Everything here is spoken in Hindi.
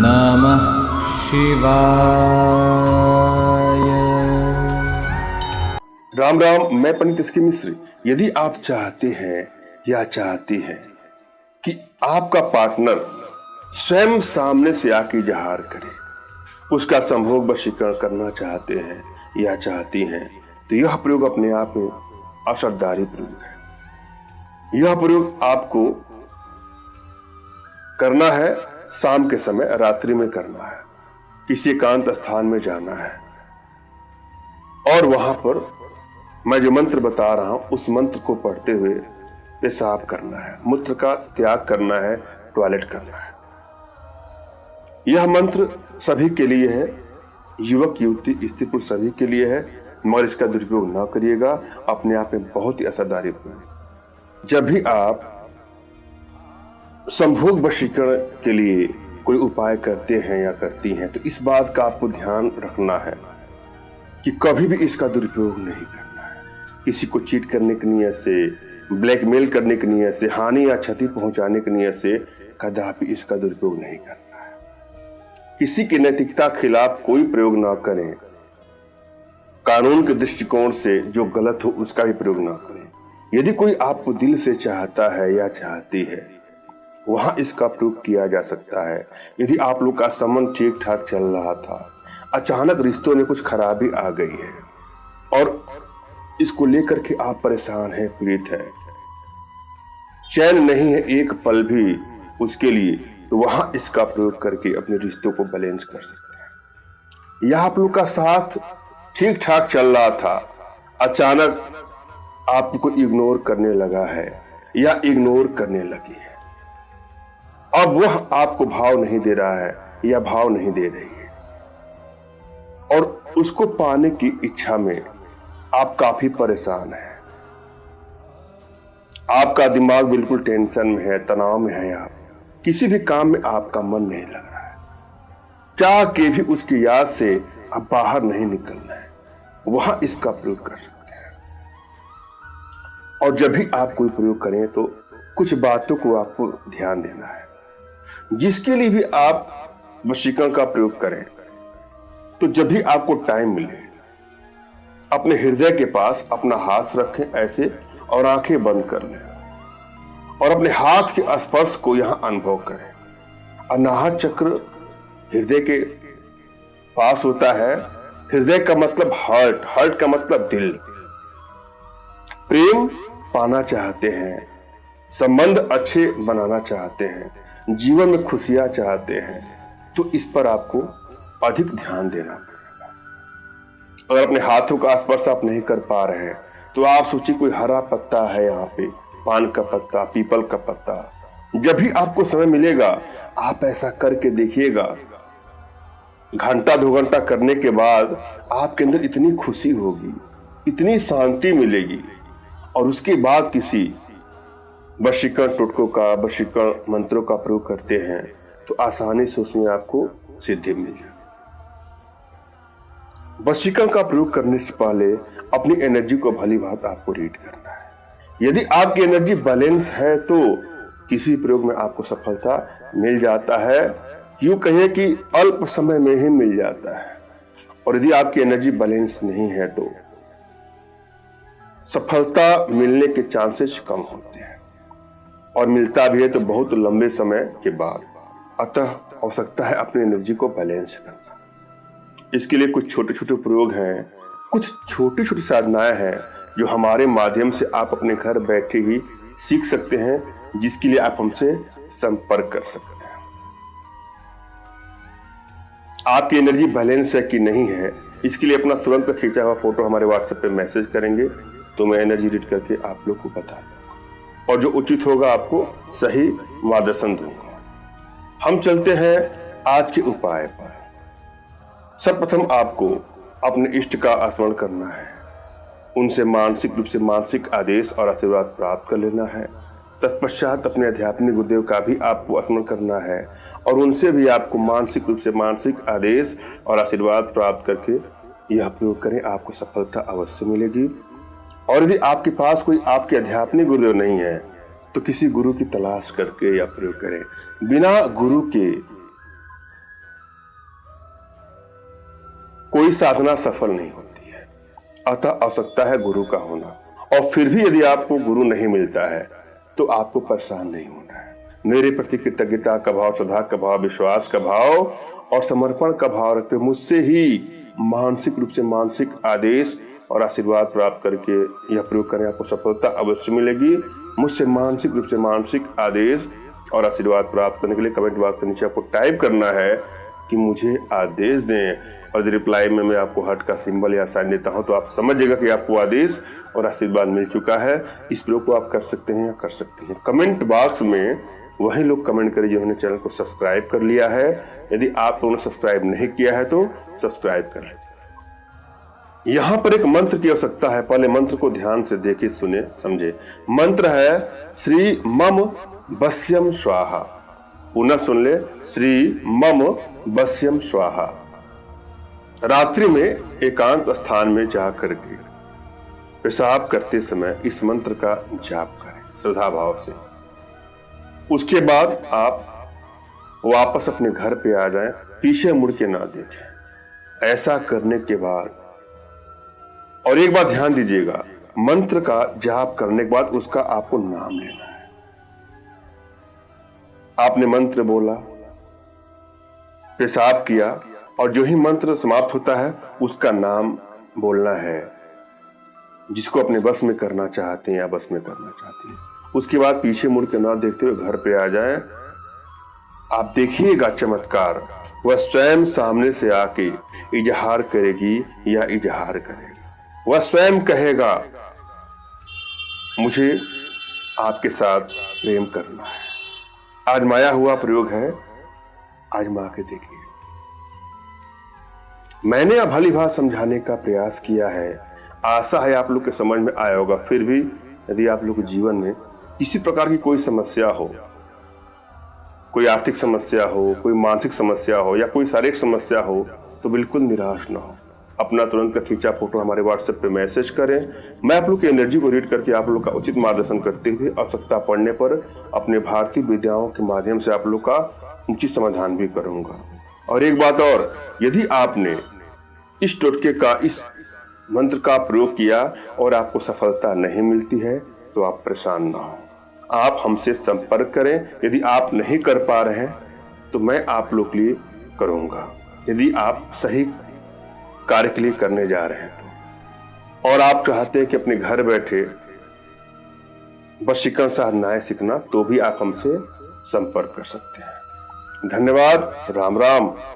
नमः शिवाय। राम राम। मैं पंडित एस के मिश्र। यदि आप चाहते हैं या चाहती हैं कि आपका पार्टनर स्वयं सामने से आके इजहार करे, उसका संभोग वशीकरण करना चाहते हैं या चाहती हैं, तो यह प्रयोग अपने आप में असरदारी प्रयोग है। यह प्रयोग आपको करना है शाम के समय, रात्रि में करना है, किसी एकांत स्थान में जाना है और वहां पर मैं जो मंत्र बता रहा हूं उस मंत्र को पढ़ते हुए पेशाब करना है, मूत्र का त्याग करना है, टॉयलेट करना है। यह मंत्र सभी के लिए है, युवक युवती स्त्री पुरुष सभी के लिए है, मगर इसका दुरुपयोग ना करिएगा। अपने आप में बहुत ही असरदारी प्रयोग। जब भी आप संभोग वशीकरण के लिए कोई उपाय करते हैं या करती हैं, तो इस बात का आपको ध्यान रखना है कि कभी भी इसका दुरुपयोग नहीं करना है। किसी को चीट करने की नीयत से, ब्लैकमेल करने की नीयत से, हानि या क्षति पहुंचाने की नीयत से कदापि इसका दुरुपयोग नहीं करना है। किसी की नैतिकता खिलाफ कोई प्रयोग ना करें। कानून के दृष्टिकोण से जो गलत हो उसका भी प्रयोग ना करें। यदि कोई आपको दिल से चाहता है या चाहती है, वहां इसका प्रयोग किया जा सकता है। यदि आप लोग का संबंध ठीक ठाक चल रहा था, अचानक रिश्तों में कुछ खराबी आ गई है और इसको लेकर के आप परेशान हैं, पीड़ित हैं, चैन नहीं है एक पल भी उसके लिए, तो वहां इसका प्रयोग करके अपने रिश्तों को बैलेंस कर सकते हैं। या आप लोग का साथ ठीक ठाक चल रहा था, अचानक आपको इग्नोर करने लगा है या इग्नोर करने लगी है, अब वह आपको भाव नहीं दे रहा है या भाव नहीं दे रही है और उसको पाने की इच्छा में आप काफी परेशान हैं। आपका दिमाग बिल्कुल टेंशन में है, तनाव में है, आप किसी भी काम में आपका मन नहीं लग रहा है, चाह के भी उसकी याद से आप बाहर नहीं निकलना है, वहां इसका प्रयोग कर सकते हैं। और जब भी आप कोई प्रयोग करें तो कुछ बातों को आपको ध्यान देना है। जिसके लिए भी आप वशीकरण का प्रयोग करें, तो जब भी आपको टाइम मिले, अपने हृदय के पास अपना हाथ रखें ऐसे और आंखें बंद कर लें और अपने हाथ के स्पर्श को यहां अनुभव करें। अनाहत चक्र हृदय के पास होता है। हृदय का मतलब हार्ट, हार्ट का मतलब दिल। प्रेम पाना चाहते हैं, संबंध अच्छे बनाना चाहते हैं, जीवन में खुशियां चाहते हैं, तो इस पर आपको अधिक ध्यान देना पड़ेगा। अगर अपने हाथों का स्पर्श आप नहीं कर पा रहे हैं, तो आप सोचिए कोई हरा पत्ता है यहाँ पे, पान का पत्ता, पीपल का पत्ता, जब भी आपको समय मिलेगा आप ऐसा करके देखिएगा। घंटा 2 घंटा करने के बाद आपके अंदर इतनी खुशी होगी, इतनी शांति मिलेगी, और उसके बाद किसी वशीकरण टोटकों का, वशीकरण मंत्रों का प्रयोग करते हैं तो आसानी से उसमें आपको सिद्धि मिल जाए। वशीकरण का प्रयोग करने से पहले अपनी एनर्जी को भली भांति आपको रीड करना है। यदि आपकी एनर्जी बैलेंस है तो किसी प्रयोग में आपको सफलता मिल जाता है, यूं कहिए कि अल्प समय में ही मिल जाता है। और यदि आपकी एनर्जी बैलेंस नहीं है तो सफलता मिलने के चांसेस कम होते हैं, और मिलता भी है तो बहुत लंबे समय के बाद। अतः आवश्यकता है अपनी एनर्जी को बैलेंस करना। इसके लिए कुछ छोटे छोटे प्रयोग हैं, कुछ छोटी छोटी साधनाएं हैं जो हमारे माध्यम से आप अपने घर बैठे ही सीख सकते हैं, जिसके लिए आप हमसे संपर्क कर सकते हैं। आपकी एनर्जी बैलेंस है कि नहीं है, इसके लिए अपना तुरंत खींचा हुआ फोटो हमारे व्हाट्सएप पे मैसेज करेंगे तो मैं एनर्जी रीड करके आप लोग को बता दूंगा और जो उचित होगा आपको सही मार्गदर्शन दूंगा। हम चलते हैं आज के उपाय पर। सर्वप्रथम आपको अपने इष्ट का स्मरण करना है, उनसे मानसिक रूप से मानसिक आदेश और आशीर्वाद प्राप्त कर लेना है। तत्पश्चात अपने आध्यात्मिक गुरुदेव का भी आपको स्मरण करना है और उनसे भी आपको मानसिक रूप से मानसिक आदेश और आशीर्वाद प्राप्त करके यह प्रयोग करें, आपको सफलता अवश्य मिलेगी। और यदि आपके पास कोई आपके आध्यात्मिक गुरुदेव नहीं है तो किसी गुरु की तलाश करके या प्रयोग करें। बिना गुरु के कोई साधना सफल नहीं होती है, अतः आवश्यकता है गुरु का होना। और फिर भी यदि आपको गुरु नहीं मिलता है तो आपको परेशान नहीं होना है। मेरे प्रति कृतज्ञता का भाव, श्रद्धा का भाव, विश्वास का भाव और समर्पण का भाव रखते हुए मुझसे ही मानसिक रूप से मानसिक आदेश और आशीर्वाद प्राप्त करके यह प्रयोग करें, आपको सफलता अवश्य मिलेगी। मुझसे मानसिक रूप से मानसिक आदेश और आशीर्वाद प्राप्त करने के लिए कमेंट बॉक्स के नीचे आपको टाइप करना है कि मुझे आदेश दें, और रिप्लाई में मैं आपको हार्ट का सिंबल या साइन देता हूं तो आप समझिएगा कि आपको आदेश और आशीर्वाद मिल चुका है। इस प्रयोग को आप कर सकते हैं या कर सकती हैं। कमेंट बॉक्स में वही लोग कमेंट करें जिन्होंने चैनल को सब्सक्राइब कर लिया है। यदि आप लोगों ने सब्सक्राइब नहीं किया है तो सब्सक्राइब कर लें। यहां पर एक मंत्र की आवश्यकता है, पहले मंत्र को ध्यान से देखे, सुने, समझे। मंत्र है श्री मम बस्यम स्वाहा। पुनः सुन ले, श्री मम बस्यम स्वाहा। रात्रि में एकांत स्थान में जा करके पेशाब करते समय इस मंत्र का जाप करें श्रद्धा भाव से। उसके बाद आप वापस अपने घर पे आ जाएं, पीछे मुड़ के ना देखें। ऐसा करने के बाद, और एक बात ध्यान दीजिएगा, मंत्र का जाप करने के बाद उसका आपको नाम लेना है। आपने मंत्र बोला, पेशाब किया, और जो ही मंत्र समाप्त होता है उसका नाम बोलना है जिसको अपने बस में करना चाहते हैं या बस में करना चाहती हैं। उसके बाद पीछे मुड़ के ना देखते हुए घर पे आ जाएं। आप देखिएगा चमत्कार, वह स्वयं सामने से आके इजहार करेगी या इजहार करेगा। वह स्वयं कहेगा मुझे आपके साथ प्रेम करना है। आजमाया हुआ प्रयोग है, आजमा के देखिए। मैंने अब भली भांति समझाने का प्रयास किया है, आशा है आप लोग के समझ में आया होगा। फिर भी यदि आप लोग के जीवन में किसी प्रकार की कोई समस्या हो, कोई आर्थिक समस्या हो, कोई मानसिक समस्या हो या कोई शारीरिक समस्या हो, तो बिल्कुल निराश ना हो। अपना तुरंत का खींचा फोटो हमारे व्हाट्सएप पे मैसेज करें। मैं आप लोग की एनर्जी को रीड करके आप लोग का उचित मार्गदर्शन करते हुए आवश्यकता पड़ने पर अपने भारतीय विद्याओं के माध्यम से आप लोग का उचित समाधान भी करूंगा। और एक बात और, यदि आपने इस टोटके का, इस मंत्र का प्रयोग किया और आपको सफलता नहीं मिलती है तो आप परेशान ना हो, आप हमसे संपर्क करें। यदि आप नहीं कर पा रहे हैं तो मैं आप लोग के लिए करूंगा, यदि आप सही कार्य के लिए करने जा रहे हैं तो। और आप चाहते हैं कि अपने घर बैठे वशीकरण साधनाएं सीखना, तो भी आप हमसे संपर्क कर सकते हैं। धन्यवाद। राम राम।